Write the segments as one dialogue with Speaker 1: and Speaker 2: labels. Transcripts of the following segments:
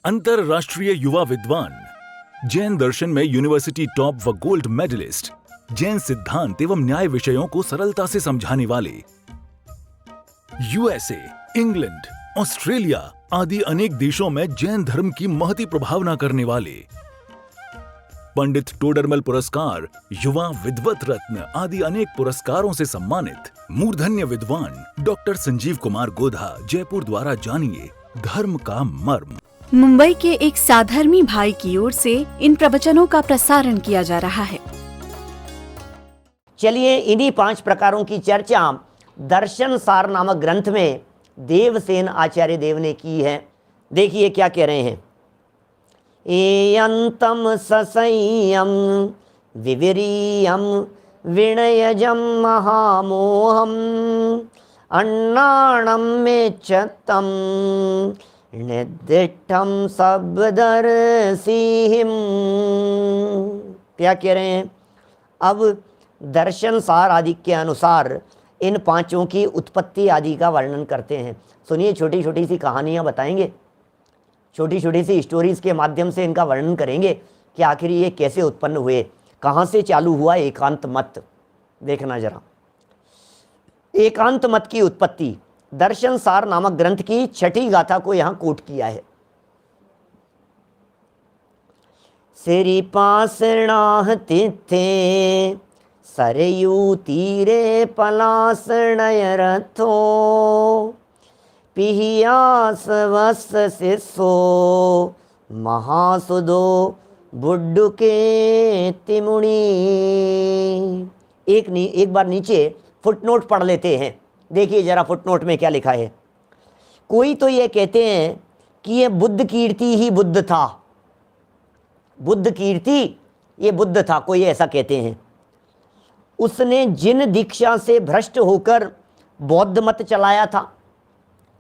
Speaker 1: अंतरराष्ट्रीय युवा विद्वान, जैन दर्शन में यूनिवर्सिटी टॉप व गोल्ड मेडलिस्ट, जैन सिद्धांत एवं न्याय विषयों को सरलता से समझाने वाले, यूएसए, इंग्लैंड, ऑस्ट्रेलिया आदि अनेक देशों में जैन धर्म की महती प्रभावना करने वाले, पंडित टोडरमल पुरस्कार, युवा विद्वत रत्न आदि अनेक पुरस्कारों से सम्मानित मूर्धन्य विद्वान डॉक्टर संजीव कुमार गोधा जयपुर द्वारा जानिए धर्म का मर्म।
Speaker 2: मुंबई के एक साधर्मी भाई की ओर से इन प्रवचनों का प्रसारण किया जा रहा है।
Speaker 3: चलिए इन्हीं 5 प्रकारों की चर्चा दर्शन सार नामक ग्रंथ में देवसेन आचार्य देव ने की है। देखिए क्या कह रहे हैं। एयंतम ससय्यम विविरियम विनयजम महामोहम अन्नाणम मेच्छतम निर्दिष्टम शब्दर्षिहिम। क्या कह रहे हैं। अब दर्शन सार आदि के अनुसार इन 5 की उत्पत्ति आदि का वर्णन करते हैं। सुनिए, छोटी छोटी सी कहानियाँ बताएंगे, छोटी छोटी सी स्टोरीज के माध्यम से इनका वर्णन करेंगे कि आखिर ये कैसे उत्पन्न हुए, कहाँ से चालू हुआ एकांत मत। देखना जरा, एकांत मत की उत्पत्ति दर्शन सार नामक ग्रंथ की 6ठी गाथा को यहाँ कोट किया है। सिरि पासणाह तिथे सरयू तीरे पलासणय रथो पिहियास वस शिसो महासुदो बुड्डुके तिमुणी। एक बार नीचे फुटनोट पढ़ लेते हैं। देखिए जरा फुटनोट में क्या लिखा है। कोई तो ये कहते हैं कि ये बुद्ध कीर्ति ही बुद्ध था, बुद्ध कीर्ति ये बुद्ध था, कोई ऐसा कहते हैं। उसने जिन दीक्षा से भ्रष्ट होकर बौद्ध मत चलाया था।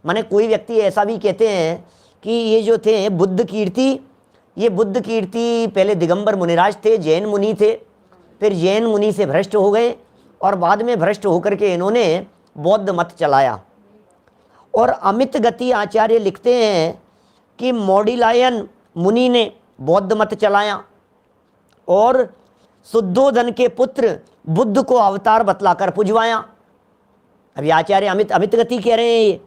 Speaker 3: माने कोई व्यक्ति ऐसा भी कहते हैं कि ये जो थे बुद्ध कीर्ति, ये बुद्ध कीर्ति पहले दिगंबर मुनिराज थे, जैन मुनि थे, फिर जैन मुनि से भ्रष्ट हो गए और बाद में भ्रष्ट होकर के इन्होंने बौद्ध मत चलाया। और अमित गति आचार्य लिखते हैं कि मौडिलायन मुनि ने बौद्ध मत चलाया और शुद्धोधन के पुत्र बुद्ध को अवतार बतलाकर पुजवाया। अभी आचार्य अमित गति कह रहे हैं ये,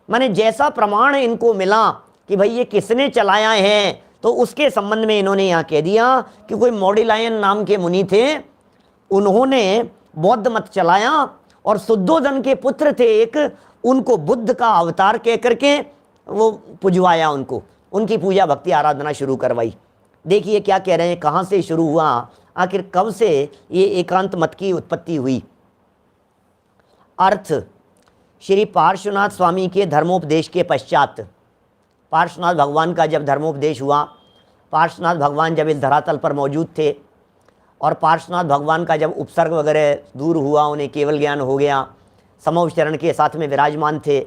Speaker 3: माने जैसा प्रमाण इनको मिला कि भाई ये किसने चलाया है, तो उसके संबंध में इन्होंने यहाँ कह दिया कि कोई मौडिलायन नाम के मुनि थे, उन्होंने बौद्ध मत चलाया और शुद्धोधन के पुत्र थे एक, उनको बुद्ध का अवतार कह करके वो पुजवाया, उनको उनकी पूजा भक्ति आराधना शुरू करवाई। देखिए क्या कह रहे हैं, कहाँ से शुरू हुआ, आखिर कब से ये एकांत मत की उत्पत्ति हुई। अर्थ, श्री पार्श्वनाथ स्वामी के धर्मोपदेश के पश्चात, पार्श्वनाथ भगवान का जब धर्मोपदेश हुआ, पार्श्वनाथ भगवान जब इस धरातल पर मौजूद थे और पार्श्वनाथ भगवान का जब उपसर्ग वगैरह दूर हुआ, उन्हें केवल ज्ञान हो गया, समवचरण के साथ में विराजमान थे,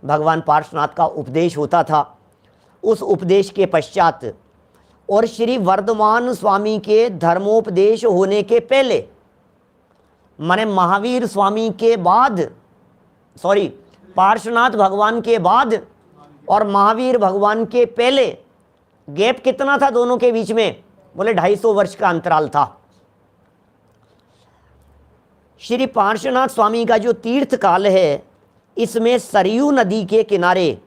Speaker 3: भगवान पार्श्वनाथ का उपदेश होता था। उस उपदेश के पश्चात और श्री वर्धमान स्वामी के धर्मोपदेश होने के पहले, माने महावीर स्वामी के बाद, सॉरी पार्श्वनाथ भगवान के बाद और महावीर भगवान के पहले गैप कितना था दोनों के बीच में, बोले 250 वर्ष का अंतराल था। श्री पार्श्वनाथ स्वामी का जो तीर्थ काल है, इसमें सरयू नदी के किनारे,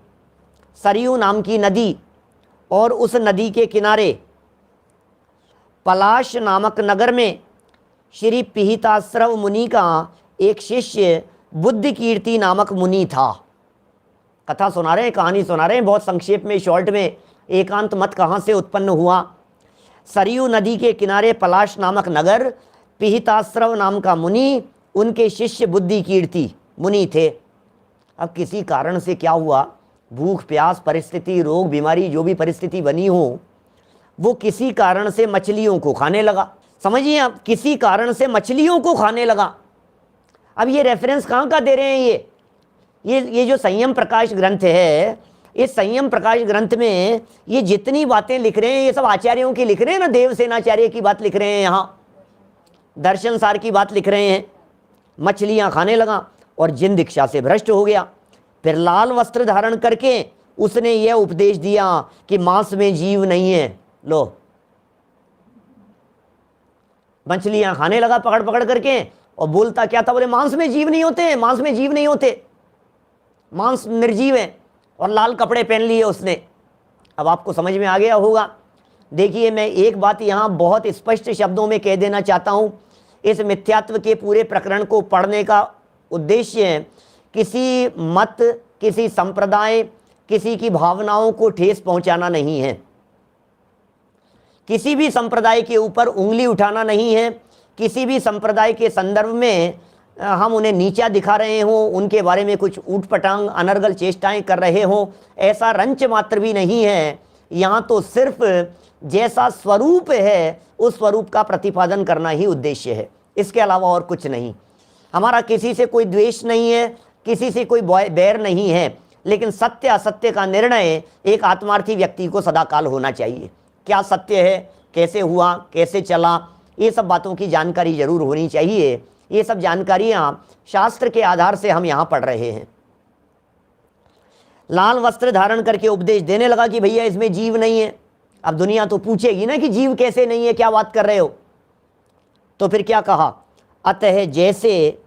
Speaker 3: सरयू नाम की नदी, और उस नदी के किनारे पलाश नामक नगर में श्री पिहिताश्रव मुनि का एक शिष्य बुद्ध कीर्ति नामक मुनि था। कथा सुना रहे हैं, कहानी सुना रहे हैं बहुत संक्षेप में, शॉर्ट में, एकांत मत कहाँ से उत्पन्न हुआ। सरयू नदी के किनारे पलाश नामक नगर, पिहिताश्रव नाम का मुनि, उनके शिष्य बुद्धि कीर्ति मुनि थे। अब किसी कारण से क्या हुआ, भूख प्यास परिस्थिति, रोग बीमारी, जो भी परिस्थिति बनी हो, वो किसी कारण से मछलियों को खाने लगा। समझिए, अब किसी कारण से मछलियों को खाने लगा। अब ये रेफरेंस कहाँ का दे रहे हैं, ये जो संयम प्रकाश ग्रंथ है, इस संयम प्रकाश ग्रंथ में ये जितनी बातें लिख रहे हैं, ये सब आचार्यों की लिख रहे हैं ना, देवसेनाचार्य की बात लिख रहे हैं, यहाँ दर्शन सार की बात लिख रहे हैं। मछलियाँ खाने लगा और जिन दीक्षा से भ्रष्ट हो गया, फिर लाल वस्त्र धारण करके उसने यह उपदेश दिया कि मांस में जीव नहीं है। लो, मछलियां खाने लगा पकड़ पकड़ करके, और बोलता क्या था, बोले मांस में जीव नहीं होते, मांस में जीव नहीं होते, मांस निर्जीव है। और लाल कपड़े पहन लिए उसने। अब आपको समझ में आ गया होगा। देखिए, मैं एक बात यहां बहुत स्पष्ट शब्दों में कह देना चाहता हूं। इस मिथ्यात्व के पूरे प्रकरण को पढ़ने का उद्देश्य किसी मत, किसी संप्रदाय, किसी की भावनाओं को ठेस पहुंचाना नहीं है, किसी भी संप्रदाय के ऊपर उंगली उठाना नहीं है, किसी भी संप्रदाय के संदर्भ में हम उन्हें नीचा दिखा रहे हों, उनके बारे में कुछ ऊटपटांग अनर्गल चेष्टाएं कर रहे हों, ऐसा रंच मात्र भी नहीं है। यहाँ तो सिर्फ जैसा स्वरूप है उस स्वरूप का प्रतिपादन करना ही उद्देश्य है, इसके अलावा और कुछ नहीं। हमारा किसी से कोई द्वेष नहीं है, किसी से कोई बैर नहीं है, लेकिन सत्य असत्य का निर्णय एक आत्मार्थी व्यक्ति को सदाकाल होना चाहिए। क्या सत्य है, कैसे हुआ, कैसे चला, ये सब बातों की जानकारी जरूर होनी चाहिए। ये सब जानकारियां शास्त्र के आधार से हम यहां पढ़ रहे हैं। लाल वस्त्र धारण करके उपदेश देने लगा कि भैया इसमें जीव नहीं है। अब दुनिया तो पूछेगी ना कि जीव कैसे नहीं है, क्या बात कर रहे हो। तो फिर क्या कहा, अतः जैसे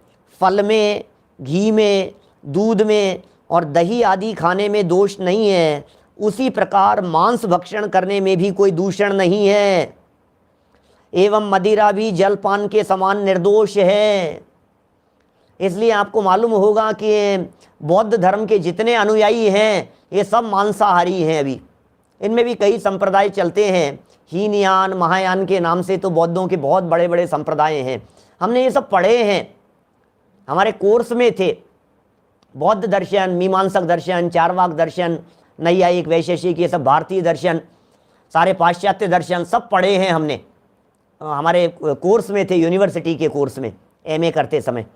Speaker 3: फल में, घी में, दूध में और दही आदि खाने में दोष नहीं है, उसी प्रकार मांस भक्षण करने में भी कोई दूषण नहीं है, एवं मदिरा भी जलपान के समान निर्दोष है। इसलिए आपको मालूम होगा कि बौद्ध धर्म के जितने अनुयायी हैं ये सब मांसाहारी हैं। अभी इनमें भी कई संप्रदाय चलते हैं, हीनयान, महायान के नाम से तो बौद्धों के बहुत बड़े बड़े संप्रदाय हैं। हमने ये सब पढ़े हैं, हमारे कोर्स में थे। बौद्ध दर्शन, मीमांसक दर्शन, चारवाक दर्शन, नैयायिक, वैशेषिक, ये सब भारतीय दर्शन, सारे पाश्चात्य दर्शन सब पढ़े हैं हमने, हमारे कोर्स में थे, यूनिवर्सिटी के कोर्स में एमए करते समय।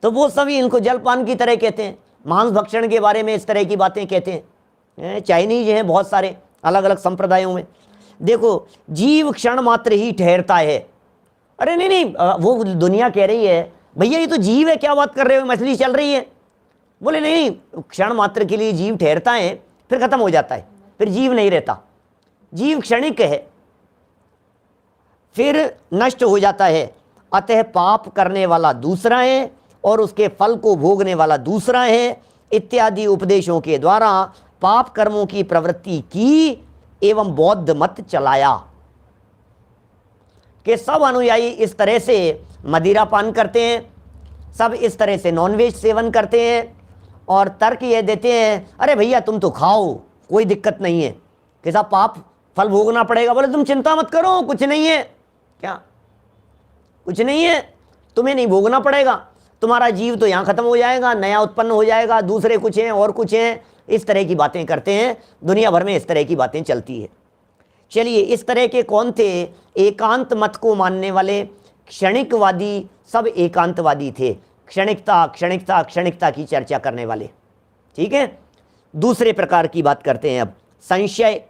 Speaker 3: तो वो सभी इनको जलपान की तरह कहते हैं, मांस भक्षण के बारे में इस तरह की बातें कहते हैं। चाइनीज हैं बहुत सारे अलग अलग संप्रदायों में। देखो, जीव क्षण मात्र ही ठहरता है। अरे नहीं नहीं, वो दुनिया कह रही है भैया ये तो जीव है, क्या बात कर रहे हो, मछली चल रही है। बोले नहीं, क्षण मात्र के लिए जीव ठहरता है, फिर खत्म हो जाता है, फिर जीव नहीं रहता। जीव क्षणिक है, फिर नष्ट हो जाता है। अतः पाप करने वाला दूसरा है और उसके फल को भोगने वाला दूसरा है, इत्यादि उपदेशों के द्वारा पाप कर्मों की प्रवृत्ति की एवं बौद्ध मत चलाया कि सब अनुयायी इस तरह से मदिरा पान करते हैं, सब इस तरह से नॉनवेज सेवन करते हैं, और तर्क ये देते हैं अरे भैया तुम तो खाओ, कोई दिक्कत नहीं है, कैसा पाप फल भोगना पड़ेगा। बोले तुम चिंता मत करो, कुछ नहीं है। क्या कुछ नहीं है, तुम्हें नहीं भोगना पड़ेगा, तुम्हारा जीव तो यहाँ खत्म हो जाएगा, नया उत्पन्न हो जाएगा, दूसरे कुछ हैं और कुछ हैं। इस तरह की बातें करते हैं, दुनिया भर में इस तरह की बातें चलती है। चलिए, इस तरह के कौन थे? एकांत मत को मानने वाले क्षणिकवादी, सब एकांतवादी थे, क्षणिकता क्षणिकता क्षणिकता की चर्चा करने वाले। ठीक है, दूसरे प्रकार की बात करते हैं अब, संशय।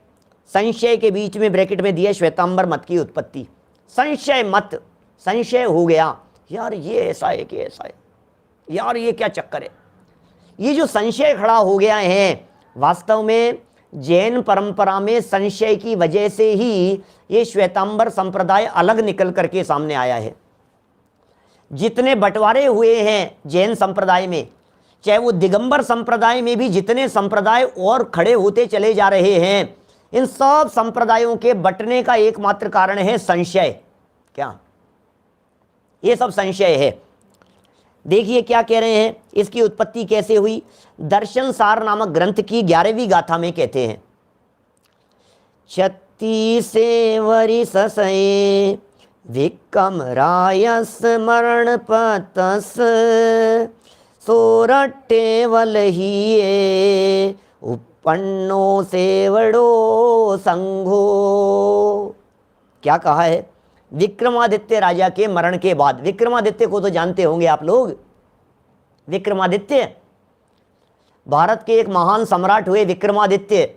Speaker 3: संशय के बीच में ब्रैकेट में दिया श्वेतांबर मत की उत्पत्ति। संशय मत, संशय हो गया यार ये ऐसा है कि ऐसा है, यार ये क्या चक्कर है। ये जो संशय खड़ा हो गया है, वास्तव में जैन परंपरा में संशय की वजह से ही ये श्वेतांबर संप्रदाय अलग निकल करके सामने आया है। जितने बंटवारे हुए हैं जैन संप्रदाय में, चाहे वो दिगंबर संप्रदाय में भी जितने संप्रदाय और खड़े होते चले जा रहे हैं, इन सब संप्रदायों के बंटने का एकमात्र कारण है संशय। क्या ये सब संशय है? देखिए क्या कह रहे हैं, इसकी उत्पत्ति कैसे हुई। दर्शन सार नामक ग्रंथ की 11वीं गाथा में कहते हैं, 36 वरिस सये विक्रम राय स्मरण पतस सोरठे वलहिए उपन्नो सेवड़ो संघो। क्या कहा है? विक्रमादित्य राजा के मरण के बाद, विक्रमादित्य को तो जानते होंगे आप लोग, विक्रमादित्य भारत के एक महान सम्राट हुए। विक्रमादित्य,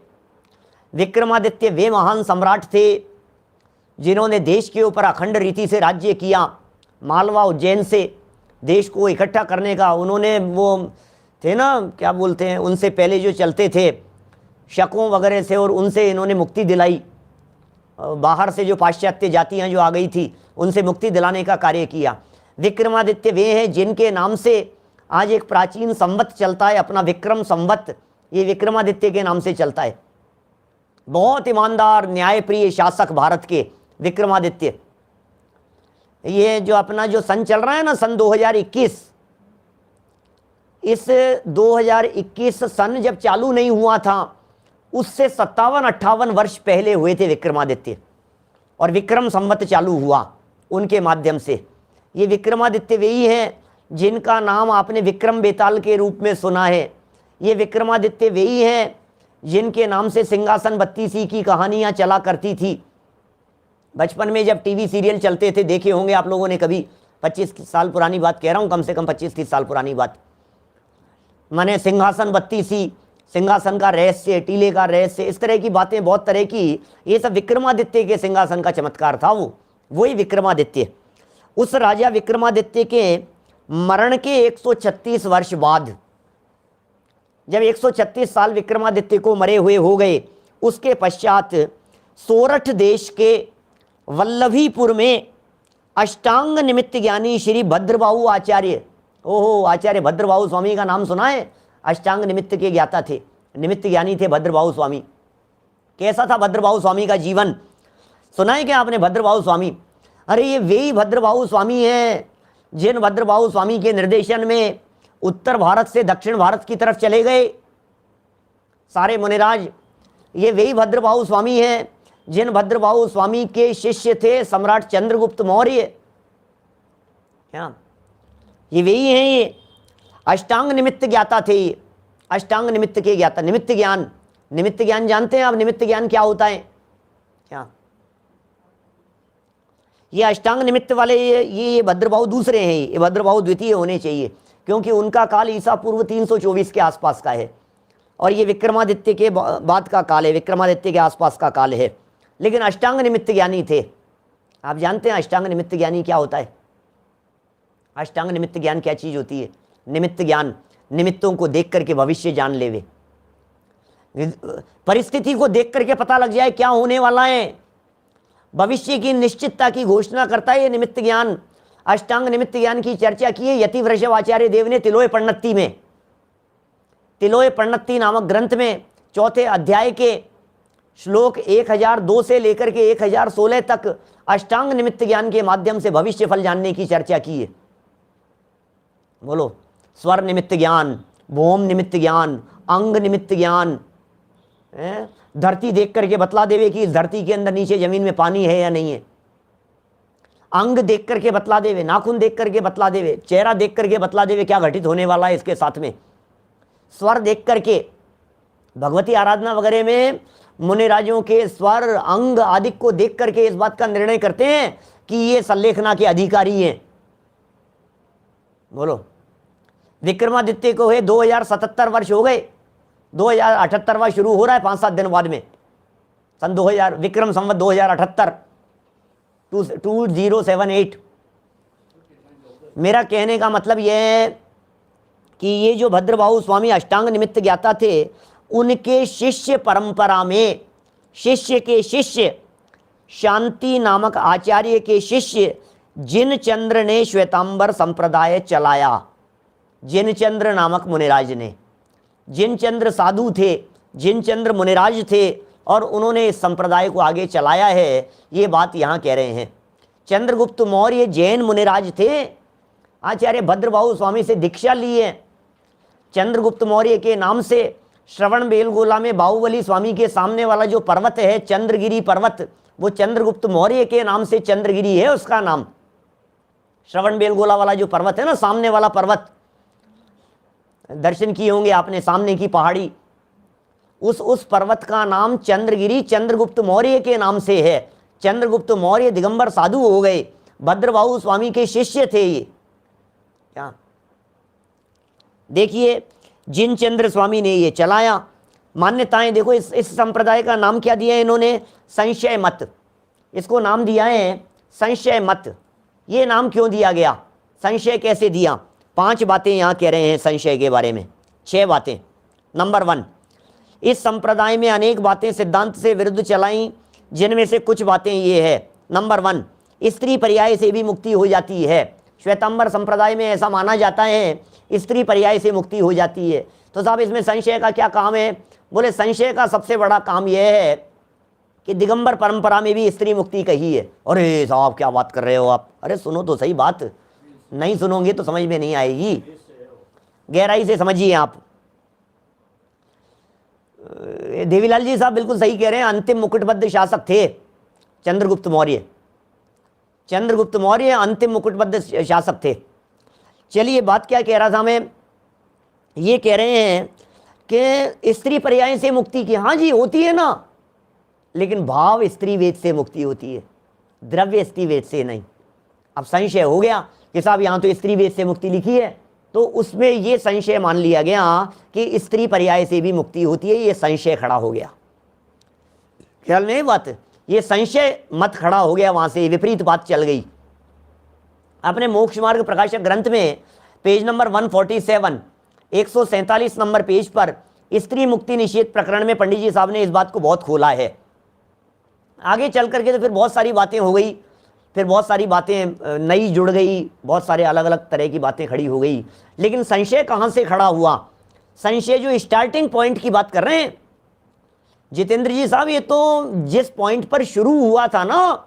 Speaker 3: विक्रमादित्य वे महान सम्राट थे जिन्होंने देश के ऊपर अखंड रीति से राज्य किया। मालवा उज्जैन से देश को इकट्ठा करने का उन्होंने वो थे ना, क्या बोलते हैं, उनसे पहले जो चलते थे शकों वगैरह से, और उनसे इन्होंने मुक्ति दिलाई। बाहर से जो पाश्चात्य जातियां जो आ गई थी उनसे मुक्ति दिलाने का कार्य किया। विक्रमादित्य वे हैं जिनके नाम से आज एक प्राचीन संवत चलता है, अपना विक्रम संवत, ये विक्रमादित्य के नाम से चलता है। बहुत ईमानदार न्यायप्रिय शासक भारत के विक्रमादित्य। ये जो अपना जो सन चल रहा है ना, सन 2021, इस 2021 सन जब चालू नहीं हुआ था, उससे 57-58 वर्ष पहले हुए थे विक्रमादित्य, और विक्रम संवत चालू हुआ उनके माध्यम से। ये विक्रमादित्य वही हैं जिनका नाम आपने विक्रम बेताल के रूप में सुना है। ये विक्रमादित्य वही हैं जिनके नाम से सिंहासन बत्तीसी की कहानियां चला करती थी। बचपन में जब टीवी सीरियल चलते थे, देखे होंगे आप लोगों ने कभी। 25 साल पुरानी बात कह रहा हूँ, कम से कम 25-30 साल पुरानी बात। माने सिंहासन बत्तीसी, सिंहासन का रहस्य, टीले का रहस्य, इस तरह की बातें, बहुत तरह की, ये सब विक्रमादित्य के सिंहासन का चमत्कार था। वही विक्रमादित्य। उस राजा विक्रमादित्य के मरण के 136 वर्ष बाद, जब 136 साल विक्रमादित्य को मरे हुए हो गए, उसके पश्चात सोरठ देश के वल्लभीपुर में अष्टांग निमित्त ज्ञानी श्री भद्रबाहु आचार्य, ओहो, आचार्य भद्रबाहु स्वामी का नाम सुना है? अष्टांग निमित्त के ज्ञाता थे, निमित्त ज्ञानी थे भद्रबाहु स्वामी। कैसा था भद्रबाहु स्वामी का जीवन, सुना है क्या आपने? भद्रबाहु स्वामी, अरे ये वे भद्रबाहु स्वामी हैं जिन भद्रबाहु स्वामी के निर्देशन में उत्तर भारत से दक्षिण भारत की तरफ चले गए सारे मुनिराज। ये वही भद्रबाहु स्वामी हैं जिन भद्रबाहु स्वामी के शिष्य थे सम्राट चंद्रगुप्त मौर्य। क्या ये वही हैं? ये अष्टांग निमित्त ज्ञाता थे। ये अष्टांग निमित्त के ज्ञाता। निमित्त ज्ञान, निमित्त ज्ञान जानते हैं आप? निमित्त ज्ञान क्या होता है? क्या ये अष्टांग निमित्त वाले ये भद्रबाहु दूसरे हैं, ये भद्रबाहु द्वितीय होने चाहिए, क्योंकि उनका काल ईसा पूर्व 324 के आसपास का है, और ये विक्रमादित्य के बाद का काल है, विक्रमादित्य के आसपास का काल है। लेकिन अष्टांग निमित्त ज्ञानी थे। आप जानते हैं अष्टांग निमित्त ज्ञानी क्या होता है? अष्टांग निमित्त ज्ञान क्या चीज होती है? निमित्त ज्ञान, निमित्तों को देख करके भविष्य जान लेवे, परिस्थिति को देख करके पता लग जाए क्या होने वाला है, भविष्य की निश्चितता की घोषणा करता है ये निमित्त ज्ञान। अष्टांग निमित्त ज्ञान की चर्चा की है यतिवृषभ आचार्य देव ने तिलोय पर्णत्ति में। तिलोय पर्णत्ति नामक ग्रंथ में 4थे अध्याय के श्लोक 1002 से लेकर के 1016 तक अष्टांग निमित्त ज्ञान के माध्यम से भविष्य फल जानने की चर्चा की है। बोलो, स्वर निमित्त ज्ञान, भौम निमित्त ज्ञान, अंग निमित्त ज्ञान, धरती देख करके बतला देवे कि इस धरती के अंदर नीचे जमीन में पानी है या नहीं है, अंग देख करके बतला देवे, नाखून देख करके बतला देवे, चेहरा देख करके बतला देवे क्या घटित होने वाला है इसके साथ में, स्वर देख करके। भगवती आराधना वगैरह में मुनिराजों के स्वर अंग आदि को देख करके इस बात का निर्णय करते हैं कि ये संलेखना के अधिकारी हैं। बोलो, विक्रमादित्य को है 2077 वर्ष हो गए, 2078वां शुरू हो रहा है 5-7 दिन बाद में, सन 2000 विक्रम संवत 2078 2078। मेरा कहने का मतलब यह है कि ये जो भद्रबाहु स्वामी अष्टांग निमित्त ज्ञाता थे, उनके शिष्य परंपरा में शिष्य के शिष्य शांति नामक आचार्य के शिष्य जिनचंद्र ने श्वेतांबर संप्रदाय चलाया। जिनचंद्र नामक मुनिराज ने, जिनचंद्र साधु थे, जिनचंद्र मुनिराज थे, और उन्होंने इस संप्रदाय को आगे चलाया है, ये बात यहाँ कह रहे हैं। चंद्रगुप्त मौर्य जैन मुनिराज थे, आचार्य भद्रबाहु स्वामी से दीक्षा ली है। चंद्रगुप्त मौर्य के नाम से श्रवण बेलगोला में बाहुबली स्वामी के सामने वाला जो पर्वत है चंद्रगिरी पर्वत, वो चंद्रगुप्त मौर्य के नाम से चंद्रगिरी है उसका नाम। श्रवण बेलगोला वाला जो पर्वत है ना, सामने वाला पर्वत, दर्शन किए होंगे आपने, सामने की पहाड़ी, उस पर्वत का नाम चंद्रगिरी चंद्रगुप्त मौर्य के नाम से है। चंद्रगुप्त मौर्य दिगंबर साधु हो गए, भद्रबाहु स्वामी के शिष्य थे ये। क्या देखिए, जिनचंद्र स्वामी ने ये चलाया। मान्यताएं देखो, इस संप्रदाय का नाम क्या दिया है इन्होंने? संशय मत। इसको नाम दिया है संशय मत। ये नाम क्यों दिया गया? संशय कैसे दिया? 5 बातें यहाँ कह रहे हैं संशय के बारे में। 6 बातें। नंबर 1, इस संप्रदाय में अनेक बातें सिद्धांत से विरुद्ध चलाई, जिनमें से कुछ बातें ये है। नंबर 1, स्त्री पर्याय से भी मुक्ति हो जाती है। श्वेतांबर संप्रदाय में ऐसा माना जाता है, स्त्री पर्याय से मुक्ति हो जाती है। तो साहब इसमें संशय का क्या काम है? बोले संशय का सबसे बड़ा काम यह है कि दिगंबर परंपरा में भी स्त्री मुक्ति कही है। अरे साहब क्या बात कर रहे हो आप? अरे सुनो तो सही बात, नहीं सुनोगे तो समझ में नहीं आएगी, गहराई से समझिए आप। देवीलाल जी साहब बिल्कुल सही कह रहे हैं, अंतिम मुकुटबद्ध शासक थे चंद्रगुप्त मौर्य। चंद्रगुप्त मौर्य अंतिम मुकुटबद्ध शासक थे। चलिए बात क्या कह रहा था मैं, ये कह रहे हैं कि स्त्री पर्याय से मुक्ति की, हाँ जी होती है ना, लेकिन भाव स्त्री वेद से मुक्ति होती है, द्रव्य स्त्री वेद से नहीं। अब संशय हो गया कि साहब यहाँ तो स्त्री वेद से मुक्ति लिखी है, तो उसमें ये संशय मान लिया गया कि स्त्री पर्याय से भी मुक्ति होती है। ये संशय खड़ा हो गया, ख्याल में बात, ये संशय मत खड़ा हो गया, वहां से विपरीत बात चल गई। अपने मोक्ष मार्ग प्रकाशक ग्रंथ में पेज नंबर 147, 147 नंबर पेज पर स्त्री मुक्ति निषेध प्रकरण में पंडित जी साहब ने इस बात को बहुत खोला है। आगे चल करके तो फिर बहुत सारी बातें हो गई, फिर बहुत सारी बातें नई जुड़ गई, बहुत सारे अलग अलग तरह की बातें खड़ी हो गई। लेकिन संशय कहाँ से खड़ा हुआ? संशय जो स्टार्टिंग पॉइंट की बात कर रहे हैं जितेंद्र जी साहब, ये तो जिस पॉइंट पर शुरू हुआ था ना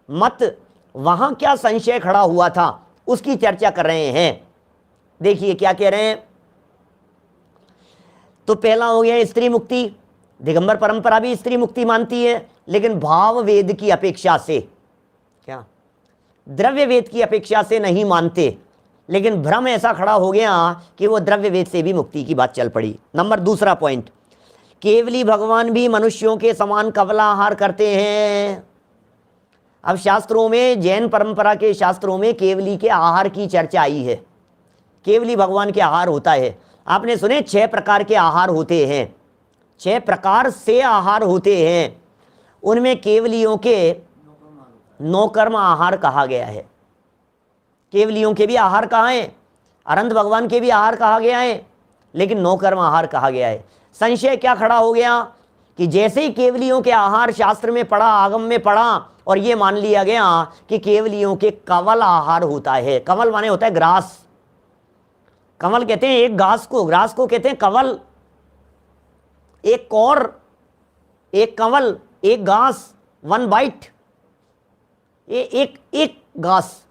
Speaker 3: मत, वहां क्या संशय खड़ा हुआ था उसकी चर्चा कर रहे हैं। देखिए क्या कह रहे हैं। तो पहला हो गया स्त्री मुक्ति। दिगंबर परंपरा भी स्त्री मुक्ति मानती है, लेकिन भाव वेद की अपेक्षा से, क्या द्रव्य वेद की अपेक्षा से नहीं मानते। लेकिन भ्रम ऐसा खड़ा हो गया कि वो द्रव्य वेद से भी मुक्ति की बात चल पड़ी। नंबर दूसरा पॉइंट, केवली भगवान भी मनुष्यों के समान कवला आहार करते हैं। अब शास्त्रों में, जैन परंपरा के शास्त्रों में केवली के आहार की चर्चा आई है। केवली भगवान के आहार होता है। आपने सुने 6 प्रकार के आहार होते हैं, 6 प्रकार से आहार होते हैं। उनमें केवलियों के नौकर्म आहार कहा गया है। केवलियों के भी आहार कहा है, अनंत भगवान के भी आहार कहा गया है, लेकिन नौकर्म आहार कहा गया है। संशय क्या खड़ा हो गया कि जैसे ही केवलियों के आहार शास्त्र में पढ़ा, आगम में पढ़ा, और ये मान लिया गया कि केवलियों के कवल आहार होता है। कवल माने होता है ग्रास। कवल कहते हैं एक घास को, ग्रास को कहते हैं कवल। एक कौर, एक कवल, एक घास, 1 बाइट, ये एक घास।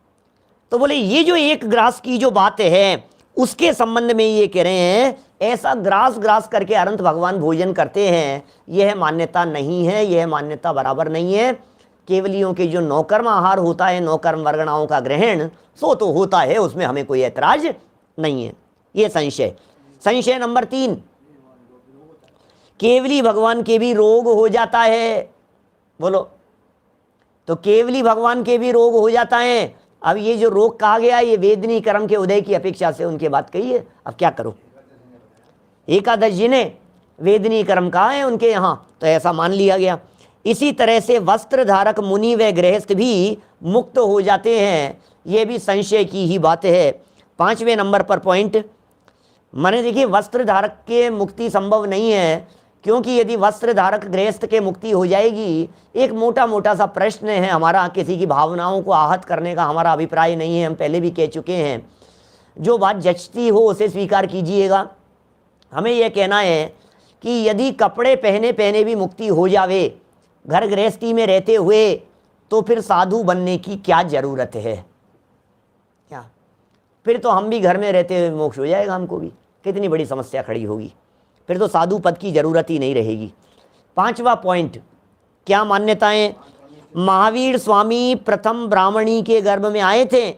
Speaker 3: तो बोले ये जो एक ग्रास की जो बात है उसके संबंध में ये कह रहे हैं ऐसा ग्रास ग्रास करके अनंत भगवान भोजन करते हैं, यह मान्यता नहीं है, यह मान्यता बराबर नहीं है। केवलियों के जो नौकर्म आहार होता है, नौकर्म वर्गणाओं का ग्रहण, सो तो होता है, उसमें हमें कोई ऐतराज नहीं है। ये संशय। संशय नंबर 3, केवली भगवान के भी रोग हो जाता है। बोलो, तो केवली भगवान के भी रोग हो जाता है। अब ये जो रोग कहा गया, ये वेदनी कर्म के उदय की अपेक्षा से उनके बात कही है। अब क्या करो, एकादश जी ने वेदनी कर्म कहा है उनके यहाँ, तो ऐसा मान लिया गया। इसी तरह से वस्त्र धारक मुनि व गृहस्थ भी मुक्त हो जाते हैं, ये भी संशय की ही बात है। 5वें नंबर पर पॉइंट, माने देखिए वस्त्र धारक के मुक्ति संभव नहीं है, क्योंकि यदि वस्त्र धारक गृहस्थ के मुक्ति हो जाएगी, एक मोटा मोटा सा प्रश्न है हमारा, किसी की भावनाओं को आहत करने का हमारा अभिप्राय नहीं है, हम पहले भी कह चुके हैं। जो बात जचती हो उसे स्वीकार कीजिएगा। हमें यह कहना है कि यदि कपड़े पहने पहने भी मुक्ति हो जावे घर गृहस्थी में रहते हुए, तो फिर साधु बनने की क्या जरूरत है? क्या फिर तो हम भी घर में रहते हुए मोक्ष हो जाएगा, हमको भी कितनी बड़ी समस्या खड़ी होगी, फिर तो साधु पद की जरूरत ही नहीं रहेगी। 5वां पॉइंट, क्या मान्यताएं? महावीर स्वामी प्रथम ब्राह्मणी के गर्भ में आए थे,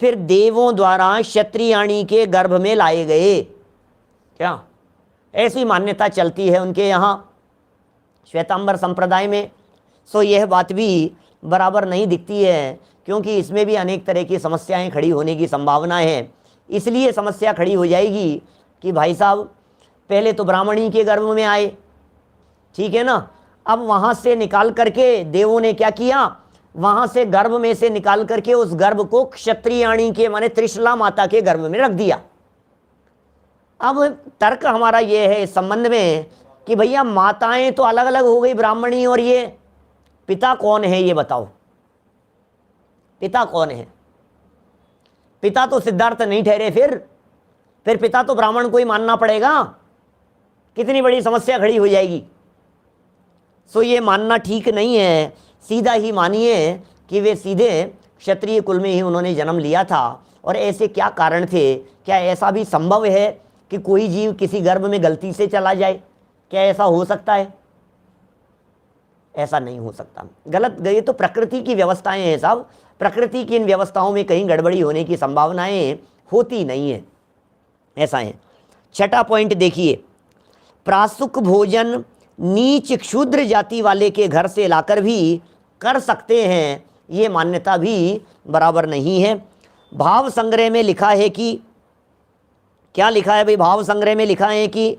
Speaker 3: फिर देवों द्वारा क्षत्रियाणी के गर्भ में लाए गए। क्या ऐसी मान्यता चलती है उनके यहाँ श्वेतांबर संप्रदाय में? सो यह बात भी बराबर नहीं दिखती है, क्योंकि इसमें भी अनेक तरह की समस्याएं खड़ी होने की संभावना है। इसलिए समस्या खड़ी हो जाएगी कि भाई साहब पहले तो ब्राह्मणी के गर्भ में आए, ठीक है ना, अब वहाँ से निकाल करके देवों ने क्या किया, वहाँ से गर्भ में से निकाल करके उस गर्भ को क्षत्रियाणी के माने त्रिशला माता के गर्भ में रख दिया। अब तर्क हमारा ये है इस संबंध में कि भैया माताएं तो अलग अलग हो गई ब्राह्मणी, और ये पिता कौन है ये बताओ, पिता कौन है? पिता तो सिद्धार्थ नहीं ठहरे, फिर पिता तो ब्राह्मण को ही मानना पड़ेगा। कितनी बड़ी समस्या खड़ी हो जाएगी। सो ये मानना ठीक नहीं है। सीधा ही मानिए कि वे सीधे क्षत्रिय कुल में ही उन्होंने जन्म लिया था। और ऐसे क्या कारण थे? क्या ऐसा भी संभव है कि कोई जीव किसी गर्भ में गलती से चला जाए? क्या ऐसा हो सकता है? ऐसा नहीं हो सकता। गलत, ये तो प्रकृति की व्यवस्थाएं हैं साहब। प्रकृति की इन व्यवस्थाओं में कहीं गड़बड़ी होने की संभावनाएं होती नहीं है, ऐसा है। छठा पॉइंट देखिए, प्रासुक भोजन नीच क्षुद्र जाति वाले के घर से लाकर भी कर सकते हैं, ये मान्यता भी बराबर नहीं है। भाव संग्रह में लिखा है कि, क्या लिखा है भाई? भाव संग्रह में लिखा है कि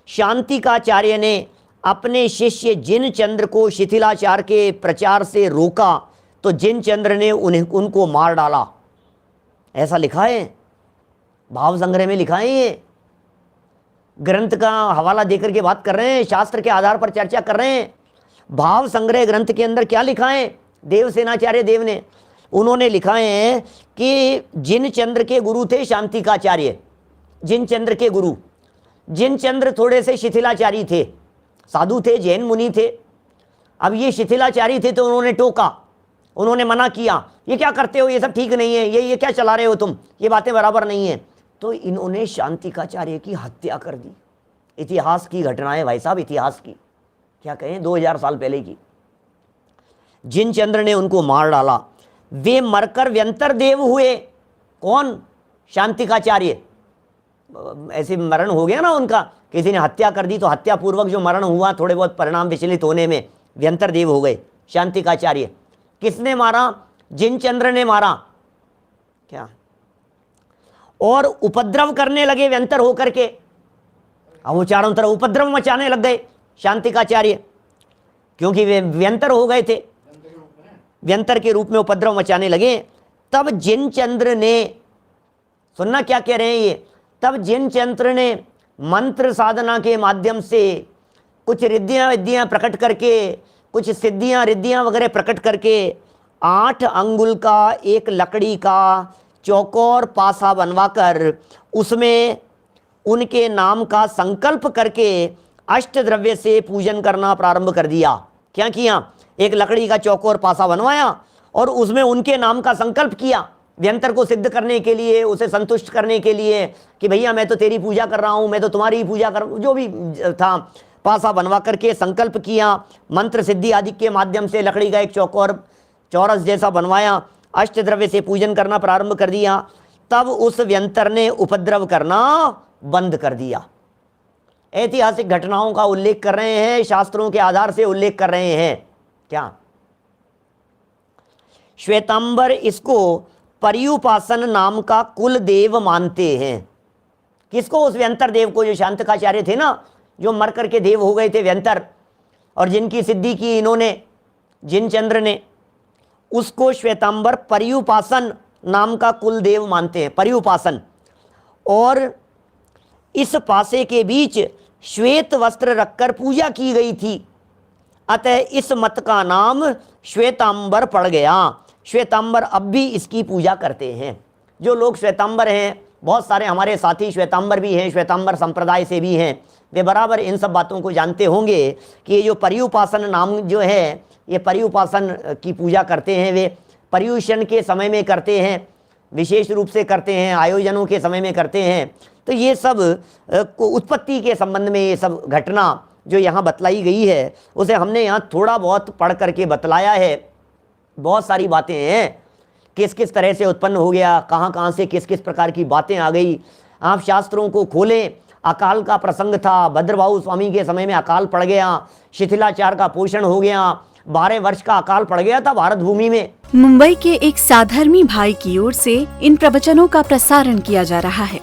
Speaker 3: शांतिकाचार्य ने अपने शिष्य जिनचंद्र को शिथिलाचार के प्रचार से रोका तो जिनचंद्र ने उनको मार डाला। ऐसा लिखा है, भाव संग्रह में लिखा है। ये ग्रंथ का हवाला देकर के बात कर रहे हैं, शास्त्र के आधार पर चर्चा कर रहे हैं। भाव संग्रह ग्रंथ के अंदर क्या लिखा है? देवसेनाचार्य देव ने, उन्होंने लिखा है कि जिनचंद्र के गुरु थे शांतिकाचार्य। जिनचंद्र के गुरु, जिनचंद्र थोड़े से शिथिलाचारी थे, साधु थे, जैन मुनि थे। अब ये शिथिलाचारी थे तो उन्होंने टोका, उन्होंने मना किया, ये क्या करते हो, ये सब ठीक नहीं है, ये क्या चला रहे हो तुम, ये बातें बराबर नहीं है। तो इन्होंने शांतिकाचार्य की हत्या कर दी। इतिहास की घटनाएं भाई साहब, इतिहास की, क्या कहें, 2000 साल पहले की। जिनचंद्र ने उनको मार डाला। वे मरकर व्यंतर देव हुए। कौन? शांतिकाचार्य। ऐसे मरण हो गया ना उनका, किसी ने हत्या कर दी तो हत्या पूर्वक जो मरण हुआ, थोड़े बहुत परिणाम विचलित होने में व्यंतर देव हो गए शांतिकाचार्य। किसने मारा? जिनचंद्र ने मारा। क्या? और उपद्रव करने लगे व्यंतर होकर के। अब वो चारों तरफ उपद्रव मचाने लग गए शांतिकाचार्य, क्योंकि वे व्यंतर हो गए थे, व्यंतर के रूप में उपद्रव मचाने लगे। तब जिनचंद्र ने, सुनना क्या कह रहे हैं ये, तब जिनचंद्र ने मंत्र साधना के माध्यम से कुछ रिद्धियां प्रकट करके, कुछ सिद्धियां रिद्धियां वगैरह प्रकट करके 8 अंगुल का एक लकड़ी का चौकोर पासा बनवाकर उसमें उनके नाम का संकल्प करके अष्ट द्रव्य से पूजन करना प्रारंभ कर दिया। क्या किया? एक लकड़ी का चौकोर पासा बनवाया और उसमें उनके नाम का संकल्प किया, व्यंतर को सिद्ध करने के लिए, उसे संतुष्ट करने के लिए कि भैया मैं तो तेरी पूजा कर रहा हूं, मैं तो तुम्हारी ही पूजा कर, जो भी था, पासा बनवा करके संकल्प किया, मंत्र सिद्धि आदि के माध्यम से लकड़ी का एक चौकोर चौरस जैसा बनवाया, अष्ट द्रव्य से पूजन करना प्रारंभ कर दिया। तब उस व्यंतर ने उपद्रव करना बंद कर दिया। ऐतिहासिक घटनाओं का उल्लेख कर रहे हैं, शास्त्रों के आधार से उल्लेख कर रहे हैं। क्या? श्वेतांबर इसको पर्युपासन नाम का कुल देव मानते हैं। किसको? उस व्यंतर देव को, जो शांतिकाचार्य थे ना, जो मर करके देव हो गए थे व्यंतर, और जिनकी सिद्धि की इन्होंने, जिनचंद्र ने, उसको श्वेतांबर पर्युपासन नाम का कुल देव मानते हैं, पर्युपासन। और इस पासे के बीच श्वेत वस्त्र रखकर पूजा की गई थी, अतः इस मत का नाम श्वेतांबर पड़ गया। श्वेतांबर अब भी इसकी पूजा करते हैं। जो लोग श्वेतांबर हैं, बहुत सारे हमारे साथी श्वेतांबर भी हैं, श्वेतांबर संप्रदाय से भी हैं, वे बराबर इन सब बातों को जानते होंगे कि ये जो पर्युपासन नाम जो है, ये पर्युपासन की पूजा करते हैं। वे पर्युषण के समय में करते हैं, विशेष रूप से करते हैं, आयोजनों के समय में करते हैं। तो ये सब उत्पत्ति के संबंध में ये सब घटना जो यहाँ बतलाई गई है, उसे हमने यहाँ थोड़ा बहुत पढ़ करके बतलाया है। बहुत सारी बातें हैं, किस किस तरह से उत्पन्न हो गया, कहाँ कहाँ से किस किस प्रकार की बातें आ गई। आप शास्त्रों को खोलें, अकाल का प्रसंग था, भद्रबाहु स्वामी के समय में अकाल पड़ गया, शिथिलाचार का पोषण हो गया, 12 वर्ष का अकाल पड़ गया था भारत भूमि में।
Speaker 2: मुंबई के एक साधर्मी भाई की ओर से इन प्रवचनों का प्रसारण किया जा रहा है।